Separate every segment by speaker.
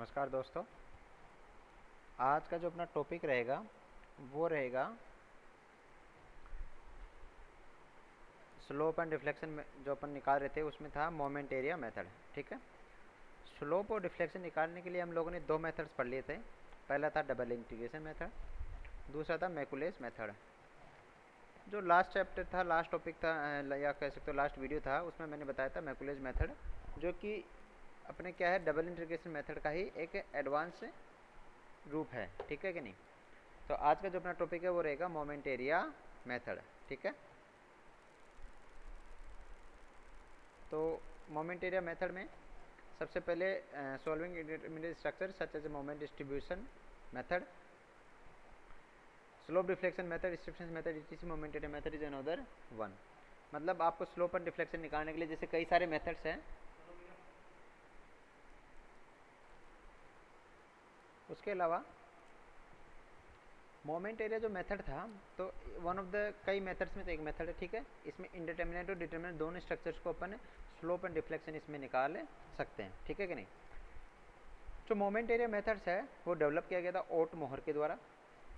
Speaker 1: नमस्कार दोस्तों। आज का जो अपना टॉपिक रहेगा वो रहेगा स्लोप एंड डिफ्लेक्शन में। जो अपन निकाल रहे थे उसमें था मोमेंट एरिया मेथड। ठीक है। स्लोप और डिफ्लेक्शन निकालने के लिए हम लोगों ने दो मेथड्स पढ़ लिए थे। पहला था डबल इंटीग्रेशन मेथड, दूसरा था मैकुलेस मेथड। जो लास्ट चैप्टर था, लास्ट टॉपिक था, या कह सकते हो लास्ट वीडियो था, उसमें मैंने बताया था मैकुलेस मेथड, जो कि अपने क्या है, डबल इंटीग्रेशन मेथड का ही एक एडवांस रूप है। ठीक है कि नहीं। तो आज का जो अपना टॉपिक है वो रहेगा मोमेंट एरिया मेथड। ठीक है। तो मोमेंट एरिया मेथड में सबसे पहले solving indeterminate structure such as a moment distribution method, slope deflection method, distribution method, ETC moment area method is another one. मतलब आपको स्लोप एंड डिफ्लेक्शन निकालने के लिए जैसे कई सारे मेथड्स हैं, उसके अलावा मोमेंट एरिया जो मेथड था, तो वन ऑफ द कई मेथड्स में से एक मेथड है। ठीक है। इसमें इंडिटरमिनेट और डिटरमिनेट दोनों स्ट्रक्चर्स को अपन स्लोप एंड डिफ्लेक्शन इसमें निकाल सकते हैं। ठीक है कि नहीं। जो मोमेंट एरिया मेथड्स है वो डेवलप किया गया था ओट मोहर के द्वारा।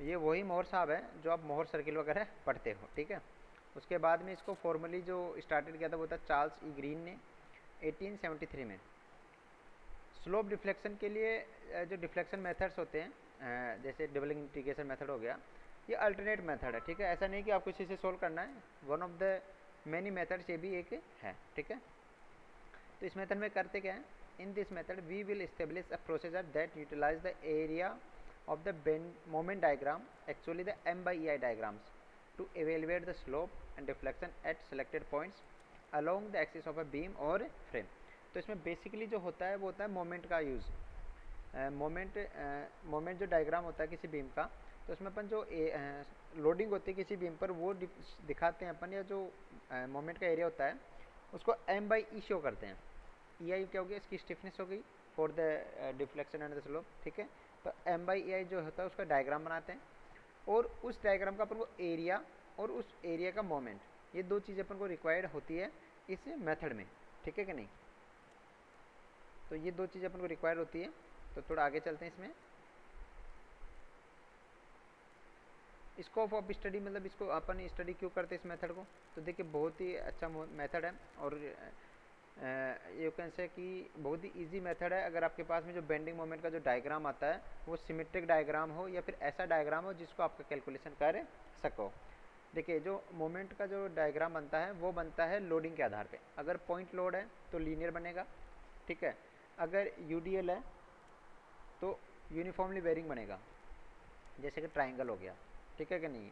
Speaker 1: ये वही मोहर साहब है जो आप मोहर सर्किल वगैरह पढ़ते हो। ठीक है। उसके बाद में इसको फॉर्मली जो स्टार्टेड किया था वो था चार्ल्स ई ग्रीन ने 1873 में। स्लोप डिफ्लेक्शन के लिए जो डिफ्लेक्शन मेथड्स होते हैं, जैसे डबल इंटीग्रेशन मेथड हो गया, ये अल्टरनेट मेथड है। ठीक है। ऐसा नहीं कि आपको इसी से सोल्व करना है, one of the many methods ये भी एक है। ठीक है। तो इस मेथड में करते क्या है, in this method we will establish a procedure that utilize the area of the moment diagram, actually the m by ei diagrams, to evaluate the slope and deflection at selected points along the axis of a beam or frame। तो इसमें basically जो होता है वो होता है moment का use. Moment जो डायग्राम होता है किसी बीम का, तो उसमें अपन जो लोडिंग होती है किसी बीम पर वो दिखाते हैं अपन, या जो मोमेंट का एरिया होता है उसको m बाई ई शो करते हैं। ई आई क्या हो गया, इसकी स्टिफनेस हो गई for the deflection and the slope. ठीक है। तो एम बाई ए आई जो होता है उसका डायग्राम बनाते हैं, और उस डायग्राम का अपन को एरिया और उस एरिया का मोमेंट, ये दो चीज़ें अपन को रिक्वायर्ड होती है इस मेथड में। ठीक है कि नहीं। तो ये दो चीज़ें अपन को रिक्वायर्ड होती है। तो थोड़ा आगे चलते हैं इसमें। स्कोप ऑफ स्टडी, मतलब इसको अपन स्टडी क्यों करते हैं इस मेथड को, तो देखिए बहुत ही अच्छा मेथड है, और यू कैन से कि बहुत ही इजी मेथड है। अगर आपके पास में जो बेंडिंग मोमेंट का जो डायग्राम आता है वो सिमेट्रिक डायग्राम हो, या फिर ऐसा डायग्राम हो जिसको आपका कैलकुलेशन कर सको। देखिए जो मोमेंट का जो डायग्राम बनता है वो बनता है लोडिंग के आधार पे। अगर पॉइंट लोड है तो लीनियर बनेगा। ठीक है। अगर यूडीएल है तो यूनिफॉर्मली वेरिंग बनेगा, जैसे कि ट्राइंगल हो गया। ठीक है कि नहीं।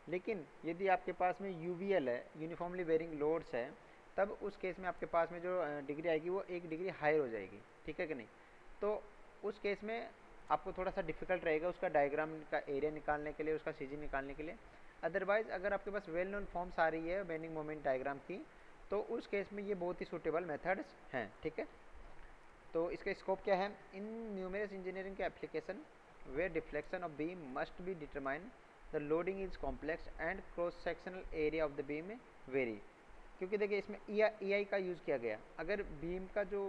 Speaker 1: लेकिन यदि आपके पास में यूवीएल है, यूनिफॉर्मली वेरिंग लोड्स है, तब उस केस में आपके पास में जो डिग्री आएगी वो एक डिग्री हायर हो जाएगी। ठीक है कि नहीं। तो उस केस में आपको थोड़ा सा डिफिकल्ट रहेगा उसका डायग्राम का एरिया निकालने के लिए, उसका सीजी निकालने के लिए। अदरवाइज अगर आपके पास वेल नोन फॉर्म्स आ रही है बेंडिंग मोमेंट डायग्राम की, तो उस केस में ये बहुत ही सूटेबल मेथड्स हैं। ठीक है। तो इसका स्कोप क्या है, इन न्यूमेरस इंजीनियरिंग के application where deflection of beam must be determine, the loading is complex and cross sectional area of the beam very. क्योंकि देखिए इसमें ई आई का यूज़ किया गया। अगर बीम का जो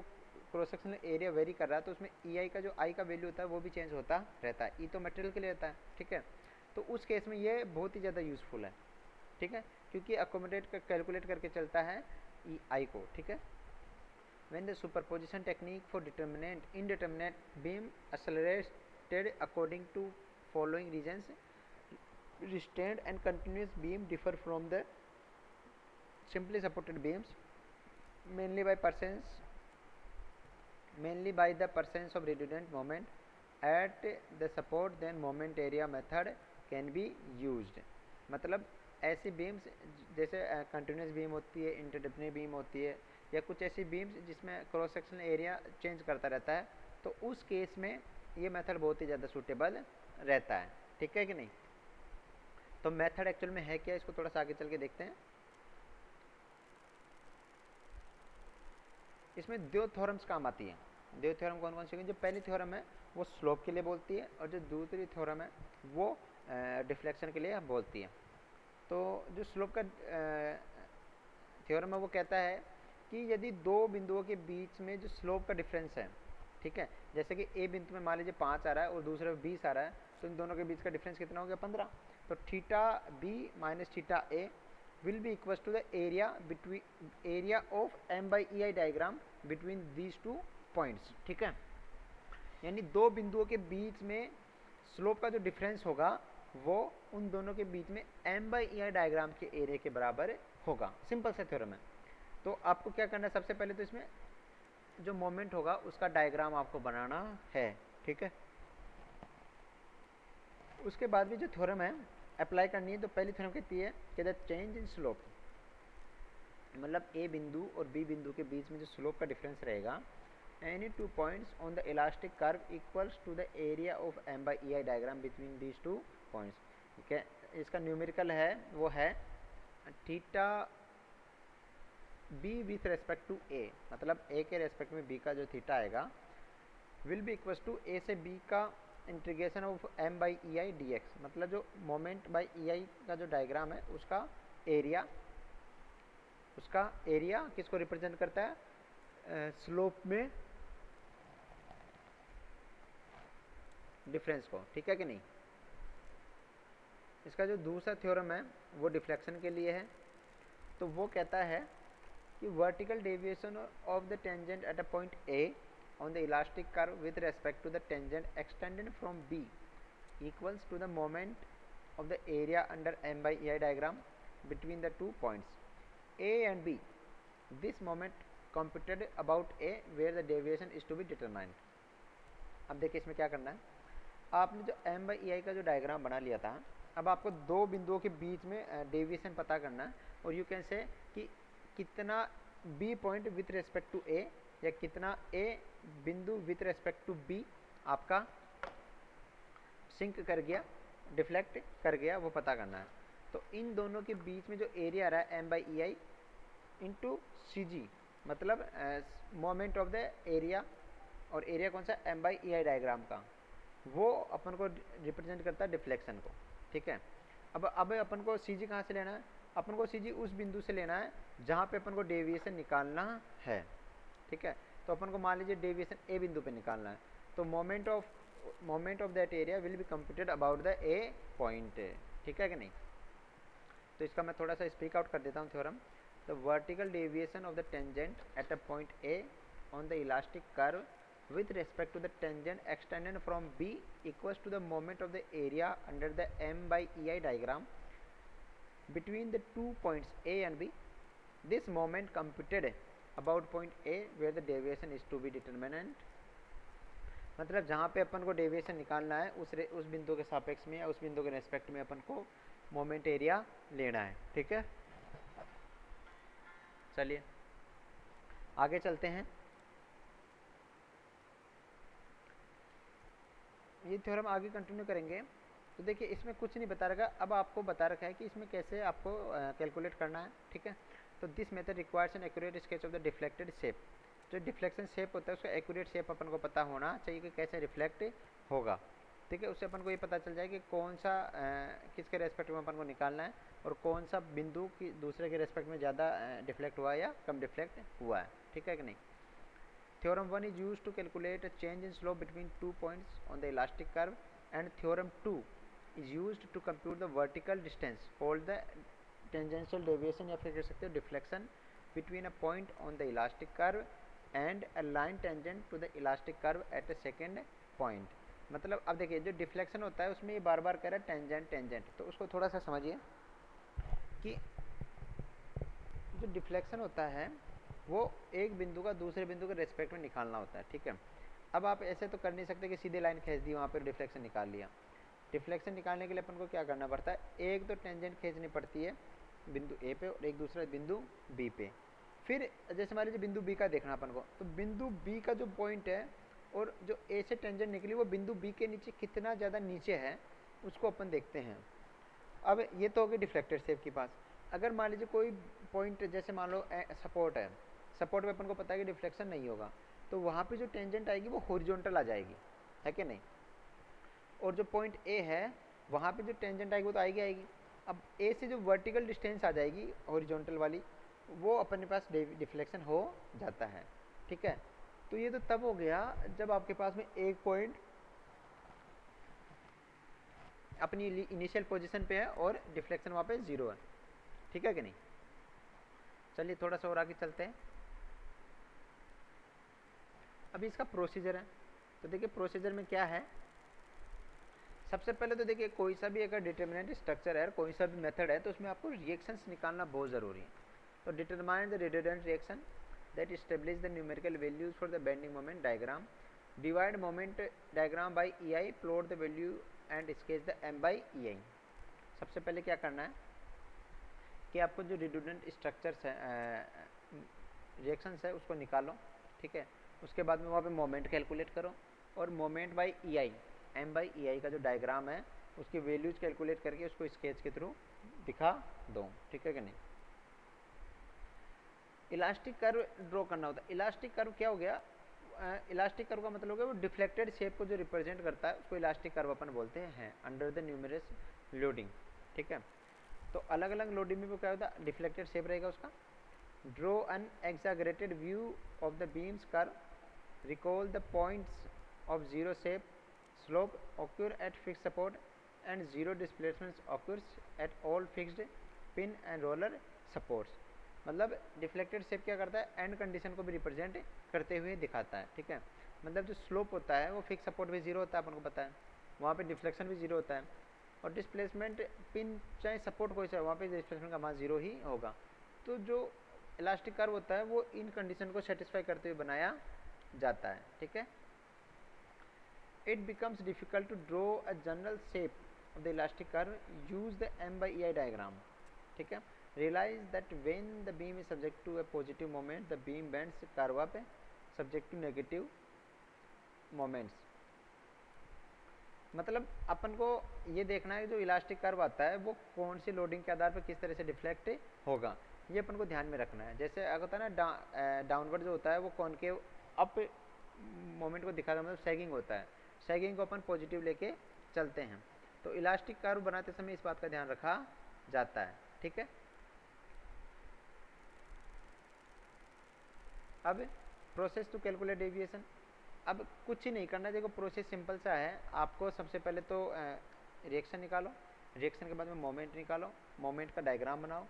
Speaker 1: क्रॉस सेक्शनल एरिया वेरी कर रहा है तो उसमें ई आई का जो आई का वैल्यू होता है वो भी चेंज होता रहता है। ई तो मटेरियल के लिए रहता है। ठीक है। तो उस केस में ये बहुत ही ज़्यादा यूज़फुल है। ठीक है। क्योंकि अकोमोडेट कर कैलकुलेट करके चलता है ई आई को। ठीक है। when the superposition technique for determinate indeterminate beam accelerated according to following regions, restrained and continuous beam differ from the simply supported beams mainly by the presence of redundant moment at the support, then moment area method can be used। मतलब ऐसी beams जैसे continuous beam होती है, interdependent beam होती है, या कुछ ऐसी बीम्स जिसमें क्रॉस सेक्शनल एरिया चेंज करता रहता है, तो उस केस में ये मेथड बहुत ही ज़्यादा सूटेबल रहता है। ठीक है कि नहीं। तो मेथड एक्चुअल में है क्या, इसको थोड़ा सा आगे चल के देखते हैं। इसमें दो थ्योरम्स काम आती हैं। दो थ्योरम कौन कौन सी, जो पहली थ्योरम है वो स्लोप के लिए बोलती है, और जो दूसरी थ्योरम है वो डिफ्लेक्शन के लिए बोलती है। तो जो स्लोप का थ्योरम है वो कहता है कि यदि दो बिंदुओं के बीच में जो स्लोप का डिफरेंस है, ठीक है। जैसे कि ए बिंदु में मान लीजिए 5 आ रहा है और दूसरे में 20 आ रहा है, तो इन दोनों के बीच का डिफरेंस कितना हो गया, 15। तो theta B minus theta A will be equal to the area between area of M by E I diagram between these two points, ठीक है। यानी दो बिंदुओं के बीच में स्लोप का जो डिफरेंस होगा वो उन दोनों के बीच में M by E I diagram के एरिया के बराबर होगा। सिंपल सा थ्योरम है। तो आपको क्या करना है, सबसे पहले तो इसमें जो मोमेंट होगा उसका डायग्राम आपको बनाना है, ठीक है। उसके बाद भी जो थ्योरम है अप्लाई करनी है। तो पहली थ्योरम कहती है कि द चेंज इन स्लोप, मतलब ए बिंदु और बी बिंदु के बीच में जो स्लोप का डिफरेंस रहेगा, any two points on the elastic curve equals to the area of m by ei diagram between these two points, ठीक है। इसका न्यूमेरिकल है वो है theta B with respect to A, मतलब ए के रेस्पेक्ट में बी का जो थीटा आएगा will be equals to A से बी का integration of M by E I D X, मतलब जो मोमेंट बाई ई आई का जो डायग्राम है उसका एरिया किसको रिप्रेजेंट करता है, स्लोप में डिफरेंस को, ठीक है कि नहीं। इसका जो दूसरा थ्योरम है वो डिफ्लेक्शन के लिए है। तो वो कहता है कि vertical deviation of the tangent at a point A on the elastic curve with respect to the tangent extended from B equals to the moment of the area under M by E I diagram between the two points A and B. This moment computed about a where the deviation is to be determined। अब देखिए इसमें क्या करना है, आपने जो M by E आई का जो डायग्राम बना लिया था, अब आपको दो बिंदुओं के बीच में डेविएशन पता करना है। और यू कैन से कि कितना B point with respect to A या कितना ए बिंदु विथ रेस्पेक्ट टू बी आपका सिंक कर गया, डिफ्लेक्ट कर गया, वो पता करना है। तो इन दोनों के बीच में जो एरिया आ रहा है M by E I into C G, मतलब मोमेंट ऑफ द एरिया, और एरिया कौन सा, M by E I diagram का, वो अपन को रिप्रेजेंट करता है डिफ्लेक्शन को, ठीक है। अब अपन को सी जी कहाँ से लेना है, अपन को सी जी उस बिंदु से लेना है जहाँ पे अपन को डेविएशन निकालना है, ठीक है। तो अपन को मान लीजिए डेविएशन ए बिंदु पे निकालना है, तो moment of that area will be computed about the A point, ठीक है कि नहीं। तो इसका मैं थोड़ा सा स्पीक आउट कर देता हूँ theorem. The vertical deviation of the tangent at a point A on the elastic curve with respect to the tangent extended from B equals to the moment of the area under the M by EI diagram between the 2 points A and B. This moment computed about point A where the deviation is to be determinant, मतलब जहाँ पे अपन को deviation निकालना है उस बिंदु के सापेक्ष में या उस बिंदु के रेस्पेक्ट में अपन को मोमेंट एरिया लेना है, ठीक है। चलिए आगे चलते हैं। ये थ्योरम आगे कंटिन्यू करेंगे। तो देखिए इसमें कुछ नहीं बता रखा, अब आपको बता रखा है कि इसमें कैसे आपको कैलकुलेट करना है, ठीक है। तो this method requires an accurate sketch of the deflected shape. जो डिफ्लेक्शन शेप होता है उसका एक्यूरेट शेप अपन को पता होना चाहिए कि कैसे रिफ्लेक्ट होगा, ठीक है। उससे अपन को ये पता चल जाए कि कौन सा किसके रेस्पेक्ट में अपन को निकालना है और कौन सा बिंदु की दूसरे के रेस्पेक्ट में ज़्यादा डिफ्लेक्ट हुआ या कम डिफ्लेक्ट हुआ है, ठीक है कि नहीं। Theorem 1 is used to calculate a change in slope between 2 points on the elastic curve and theorem 2 is used to compute the vertical distance called the tangential deviation, या फिर कह सकते हो deflection between a point on the elastic curve and a line tangent to the elastic curve at a second point. मतलब अब देखिए जो deflection होता है उसमें ये बार बार कह रहा है टेंजेंट टेंजेंट, तो उसको थोड़ा सा समझिए कि जो डिफ्लेक्शन होता है वो एक बिंदु का दूसरे बिंदु के रेस्पेक्ट में निकालना होता है, ठीक है। अब आप ऐसे तो कर नहीं सकते कि सीधे लाइन खींच दी वहाँ पर डिफ्लेक्शन निकाल लिया। डिफ्लेक्शन निकालने के लिए अपन को क्या करना पड़ता है, एक तो टेंजेंट खींचनी पड़ती है बिंदु ए पे और एक दूसरा बिंदु बी पे। फिर जैसे मान लीजिए बिंदु बी का देखना अपन को, तो बिंदु बी का जो पॉइंट है और जो ए से टेंजेंट निकली वो बिंदु बी के नीचे कितना ज़्यादा नीचे है उसको अपन देखते हैं। अब ये तो हो गई डिफ्लेक्टेड शेप के पास। अगर मान लीजिए कोई पॉइंट जैसे मान लो सपोर्ट है, सपोर्ट में अपन को पता है कि डिफ्लेक्शन नहीं होगा, तो वहाँ पे जो टेंजेंट आएगी वो हॉरिजॉन्टल आ जाएगी, है कि नहीं। और जो पॉइंट ए है वहाँ पे जो टेंजेंट आएगी वो तो आएगी। अब ए से जो वर्टिकल डिस्टेंस आ जाएगी हॉरिजॉन्टल वाली, वो अपने पास डिफ्लेक्शन हो जाता है, ठीक है। तो ये तो तब हो गया जब आपके पास में एक पॉइंट अपनी इनिशियल पोजीशन पे है और डिफ्लेक्शन वहाँ पे 0 है, ठीक है कि नहीं। चलिए थोड़ा सा और आगे चलते हैं। अभी इसका प्रोसीजर है, तो देखिए प्रोसीजर में क्या है। सबसे पहले तो देखिए कोई सा भी अगर डिटर्मिनेंट स्ट्रक्चर है, कोई सा भी मेथड है, तो उसमें आपको रिएक्शंस निकालना बहुत ज़रूरी है। तो determine the redundant reaction that establish the numerical values for the bending moment diagram, divide moment diagram by EI, plot the value and sketch the M by EI। सबसे पहले क्या करना है कि आपको जो रिडंडेंट स्ट्रक्चर्स है, रिएक्शंस है, उसको निकालो, ठीक है। उसके बाद में वहाँ पे मोमेंट कैलकुलेट करो और moment by EI, M by EI का जो डायग्राम है उसकी वैल्यूज कैलकुलेट करके उसको स्केच के थ्रू दिखा दो, ठीक है कि नहीं। इलास्टिक कर्व ड्रॉ करना होता है। इलास्टिक कर्व क्या हो गया, इलास्टिक कर्व का मतलब हो गया वो डिफ्लेक्टेड शेप को जो रिप्रेजेंट करता है उसको इलास्टिक कर्व अपन बोलते हैं अंडर द न्यूमरस लोडिंग, ठीक है। तो अलग अलग लोडिंग में वो क्या होता है, डिफ्लेक्टेड शेप रहेगा उसका। Draw an exaggerated view of the beam's curve, recall the points of zero shape slope occur at fixed support and zero displacements occurs at all fixed pin and roller supports। मतलब deflected shape क्या करता है, and condition को भी represent करते हुए दिखाता है, ठीक है। मतलब जो स्लोप होता है वो फिक्स सपोर्ट भी 0 होता है, अपन को पता है, वहाँ पे डिफ्लेक्शन भी 0 होता है। और डिस्प्लेसमेंट पिन चाहे सपोर्ट कोई सा, वहाँ पे डिस्प्लेसमेंट का मान 0 ही होगा। तो जो इलास्टिक कर्व होता है वो इन कंडीशन को सेटिस्फाई करते हुए बनाया जाता है, ठीक है। It becomes difficult to draw a general shape of the elastic curve, use the M by EI diagram, ठीक है। Realize that when the beam is subject to a positive moment, the beam bends curve up, subject to negative moments। मतलब अपन को ये देखना है जो elastic curve आता है वो कौन सी लोडिंग के आधार पर किस तरह से डिफ्लेक्ट होगा, ये अपन को ध्यान में रखना है। जैसे अगर होता है ना डाउनवर्ड जो होता है वो कॉनकेव अप मोमेंट को दिखाता है, मतलब सैगिंग होता है, सैगिंग को अपन पॉजिटिव लेके चलते हैं। तो इलास्टिक कर्व बनाते समय इस बात का ध्यान रखा जाता है, ठीक है। अब प्रोसेस टू कैलकुलेट डेविएशन, अब कुछ ही नहीं करना, देखो प्रोसेस सिंपल सा है। आपको सबसे पहले तो रिएक्शन निकालो, रिएक्शन के बाद में मोमेंट निकालो, मोमेंट का डायग्राम बनाओ,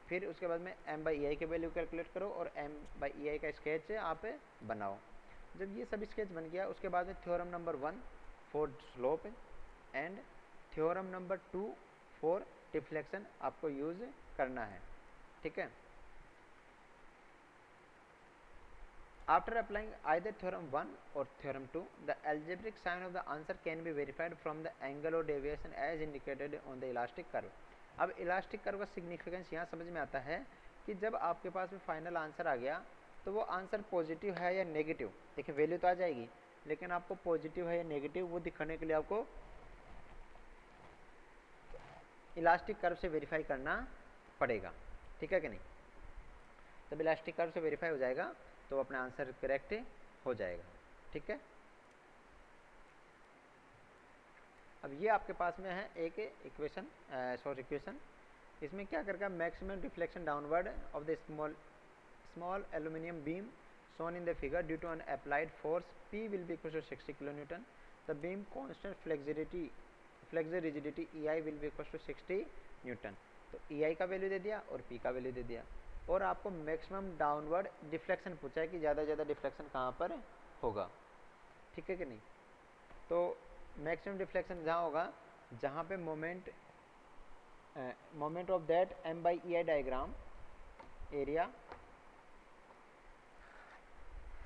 Speaker 1: फिर उसके बाद में M बाई EI के वैल्यू कैलकुलेट करो और M बाई EI का स्केच आप बनाओ। जब ये सब स्केच बन गया उसके बाद में theorem number 1 for slope and theorem number 2 for deflection आपको यूज करना है, ठीक है। After applying either theorem 1 or theorem 2, the algebraic sign of the answer can be verified from the angle of deviation as indicated on the elastic curve। अब elastic curve का significance यहाँ समझ में आता है कि जब आपके पास में फाइनल आंसर आ गया तो वो आंसर पॉजिटिव है या नेगेटिव, देखिए वैल्यू तो आ जाएगी लेकिन आपको पॉजिटिव है या नेगेटिव वो दिखाने के लिए आपको इलास्टिक कर्व से वेरीफाई करना पड़ेगा, ठीक है कि नहीं। जब इलास्टिक कर्व से वेरीफाई हो जाएगा तो अपना आंसर करेक्ट हो जाएगा, ठीक है। अब ये आपके पास में है एक इक्वेशन, इक्वेशन, इसमें क्या करेगा, maximum deflection downward of the small aluminium beam shown in the figure due to an applied force P will be equal to 60 kilonewton, the beam constant flexure rigidity EI will be equal to 60 Newton. तो EI का value दे दिया और P का value दे दिया और आपको maximum downward deflection पूछा है कि ज़्यादा से ज़्यादा डिफ्लेक्शन कहाँ पर होगा, ठीक है कि नहीं। तो मैक्सिमम डिफ्लेक्शन जहाँ होगा जहाँ पे moment of that M by EI diagram area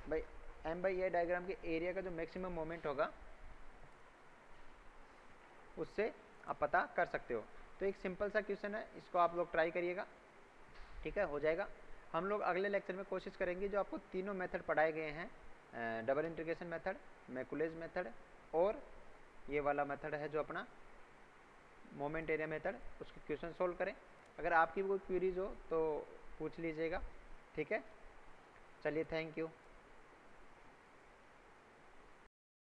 Speaker 1: भाई M बाई EI डायग्राम के एरिया का जो मैक्सिमम मोमेंट होगा उससे आप पता कर सकते हो। तो एक सिंपल सा क्वेश्चन है, इसको आप लोग ट्राई करिएगा, ठीक है, हो जाएगा। हम लोग अगले लेक्चर में कोशिश करेंगे जो आपको तीनों मेथड पढ़ाए गए हैं, डबल इंटीग्रेशन मेथड, मैकुलेज मेथड और ये वाला मेथड है जो अपना मोमेंट एरिया मेथड, उसके क्वेश्चन सोल्व करें। अगर आपकी कोई क्वेरीज हो तो पूछ लीजिएगा, ठीक है। चलिए थैंक यू।